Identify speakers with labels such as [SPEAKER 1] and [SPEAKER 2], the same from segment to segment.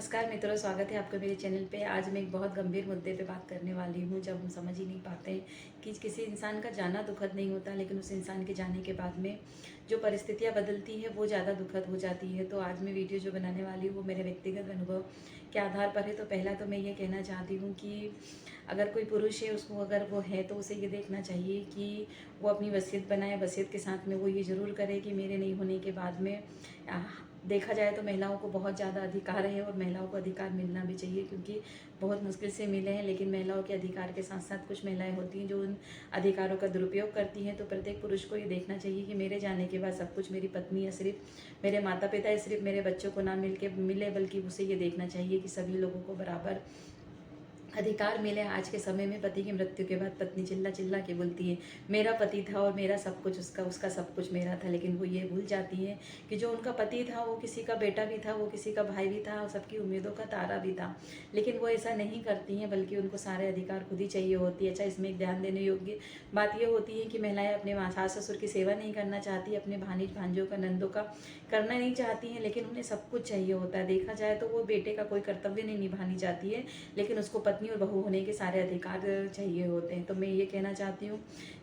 [SPEAKER 1] नमस्कार मित्रों, स्वागत है आपका मेरे चैनल पे। आज मैं एक बहुत गंभीर मुद्दे पे बात करने वाली हूँ। जब हम समझ ही नहीं पाते कि किसी इंसान का जाना दुखद नहीं होता, लेकिन उस इंसान के जाने के बाद में जो परिस्थितियाँ बदलती है वो ज़्यादा दुखद हो जाती है। तो आज मैं वीडियो जो बनाने वाली हूँ वो मेरे व्यक्तिगत अनुभव के आधार पर है। तो पहला तो मैं ये कहना चाहती हूँ कि अगर कोई पुरुष है, उसको अगर वो है तो उसे ये देखना चाहिए कि वो अपनी वसीयत बनाए। वसीयत के साथ में वो ये ज़रूर करे कि मेरे नहीं होने के बाद में देखा जाए तो महिलाओं को बहुत ज़्यादा अधिकार है और महिलाओं को अधिकार मिलना भी चाहिए, क्योंकि बहुत मुश्किल से मिले हैं। लेकिन महिलाओं के अधिकार के साथ साथ कुछ महिलाएं होती हैं जो उन अधिकारों का दुरुपयोग करती हैं। तो प्रत्येक पुरुष को ये देखना चाहिए कि मेरे जाने के बाद सब कुछ मेरी पत्नी या सिर्फ मेरे माता पिता या सिर्फ मेरे बच्चों को ना मिले, बल्कि उसे ये देखना चाहिए कि सभी लोगों को बराबर अधिकार मिले। आज के समय में पति की मृत्यु के बाद पत्नी चिल्ला चिल्ला के बोलती है मेरा पति था और मेरा सब कुछ उसका, उसका सब कुछ मेरा था। लेकिन वो ये भूल जाती है कि जो उनका पति था वो किसी का बेटा भी था, वो किसी का भाई भी था और सबकी उम्मीदों का तारा भी था। लेकिन वो ऐसा नहीं करती हैं, बल्कि उनको सारे अधिकार खुद ही चाहिए होती है। अच्छा, इसमें एक ध्यान देने योग्य बात यह होती है कि महिलाएं अपने सास ससुर की सेवा नहीं करना चाहती, अपने भानिज भांजों का, नंदों का करना नहीं चाहती हैं, लेकिन उन्हें सब कुछ चाहिए होता है। देखा जाए तो वो बेटे का कोई कर्तव्य नहीं निभानी चाहती है, लेकिन उसको पत्नी और बहू होने के सारे अधिकार चाहिए होते हैं। तो मैं ये कहना चाहती हूँ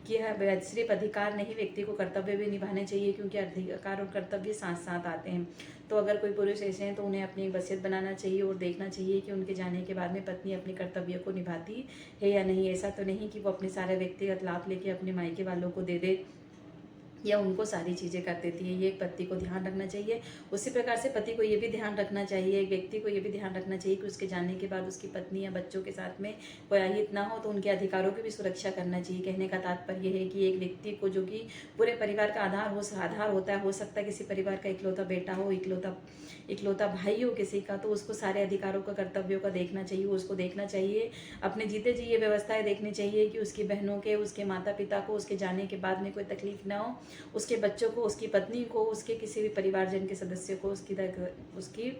[SPEAKER 1] कि यह सिर्फ अधिकार नहीं, व्यक्ति को कर्तव्य भी निभाने चाहिए, क्योंकि अधिकार और कर्तव्य साथ साथ आते हैं। तो अगर कोई पुरुष ऐसे हैं तो उन्हें अपनी एक वसीयत बनाना चाहिए और देखना चाहिए कि उनके जाने के बाद में पत्नी अपने कर्तव्य को निभाती है या नहीं। ऐसा तो नहीं कि वो अपने सारे व्यक्तिगत लाभ लेके अपने मायके वालों को दे दे या उनको सारी चीज़ें कर देती है। ये एक पति को ध्यान रखना चाहिए। उसी प्रकार से पति को ये भी ध्यान रखना चाहिए, एक व्यक्ति को ये भी ध्यान रखना चाहिए कि उसके जाने के बाद उसकी पत्नी या बच्चों के साथ में कोई अहित ना हो, तो उनके अधिकारों की भी सुरक्षा करना चाहिए। कहने का तात्पर्य है कि एक व्यक्ति को, जो कि पूरे परिवार का आधार होता है, हो सकता है किसी परिवार का इकलौता बेटा हो, इकलौता भाई हो किसी का, तो उसको सारे अधिकारों का, कर्तव्यों का देखना चाहिए। उसको देखना चाहिए, अपने जीते जी ये व्यवस्थाएं देखनी चाहिए कि उसकी बहनों के, उसके माता पिता को उसके जाने के बाद में कोई तकलीफ ना हो, उसके बच्चों को, उसकी पत्नी को, उसके किसी भी परिवारजन के सदस्य को उसकी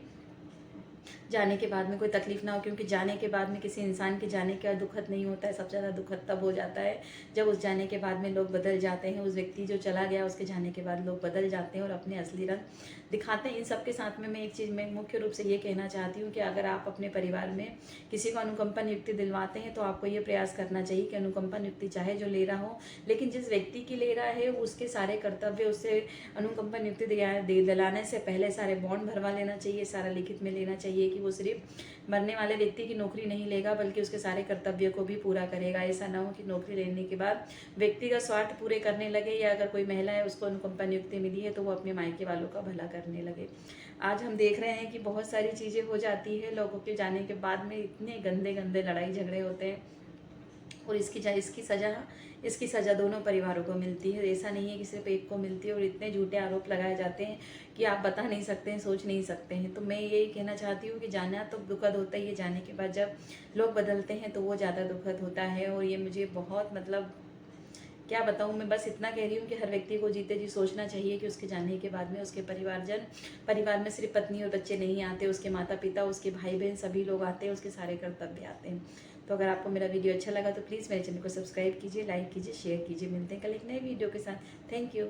[SPEAKER 1] जाने के बाद में कोई तकलीफ ना हो। क्योंकि जाने के बाद में किसी इंसान के जाने का दुखद नहीं होता है, सबसे ज़्यादा दुखद तब हो जाता है जब उस जाने के बाद में लोग बदल जाते हैं। उस व्यक्ति जो चला गया उसके जाने के बाद लोग बदल जाते हैं और अपने असली रंग दिखाते हैं। इन सब के साथ में मैं एक चीज़ मैं मुख्य रूप से ये कहना चाहती हूँ कि अगर आप अपने परिवार में किसी को अनुकंपा नियुक्ति दिलवाते हैं तो आपको ये प्रयास करना चाहिए कि अनुकंपा नियुक्ति चाहे जो ले रहा हो, लेकिन जिस व्यक्ति की ले रहा है उसके सारे कर्तव्य, उससे अनुकंपा नियुक्ति दिलाने से पहले सारे बॉन्ड भरवा लेना चाहिए, सारा लिखित में लेना चाहिए कि वो सिर्फ मरने वाले व्यक्ति की नौकरी नहीं लेगा, बल्कि उसके सारे कर्तव्य को भी पूरा करेगा। ऐसा ना हो कि नौकरी लेने के बाद व्यक्तिगत स्वार्थ पूरे करने लगे, या अगर कोई महिला है उसको अनुकंपा नियुक्ति मिली है तो वो अपने मायके वालों का भला करने लगे। आज हम देख रहे हैं कि बहुत सारी चीज़ें हो जाती है, लोगों के जाने के बाद में इतने गंदे गंदे लड़ाई झगड़े होते हैं और इसकी सज़ा दोनों परिवारों को मिलती है। ऐसा नहीं है कि सिर्फ एक को मिलती है, और इतने झूठे आरोप लगाए जाते हैं कि आप बता नहीं सकते हैं, सोच नहीं सकते हैं। तो मैं यही कहना चाहती हूँ कि जाना तो दुखद होता ही है, जाने के बाद जब लोग बदलते हैं तो वो ज़्यादा दुखद होता है। और ये मुझे बहुत, मतलब क्या बताऊँ, मैं बस इतना कह रही हूँ कि हर व्यक्ति को जीते जी सोचना चाहिए कि उसके जाने के बाद में उसके परिवार में सिर्फ पत्नी और बच्चे नहीं आते, उसके माता पिता, उसके भाई बहन, सभी लोग आते हैं, उसके सारे कर्तव्य आते हैं। तो अगर आपको मेरा वीडियो अच्छा लगा तो प्लीज़ मेरे चैनल को सब्सक्राइब कीजिए, लाइक कीजिए, शेयर कीजिए। मिलते हैं कल एक नए वीडियो के साथ। Thank you.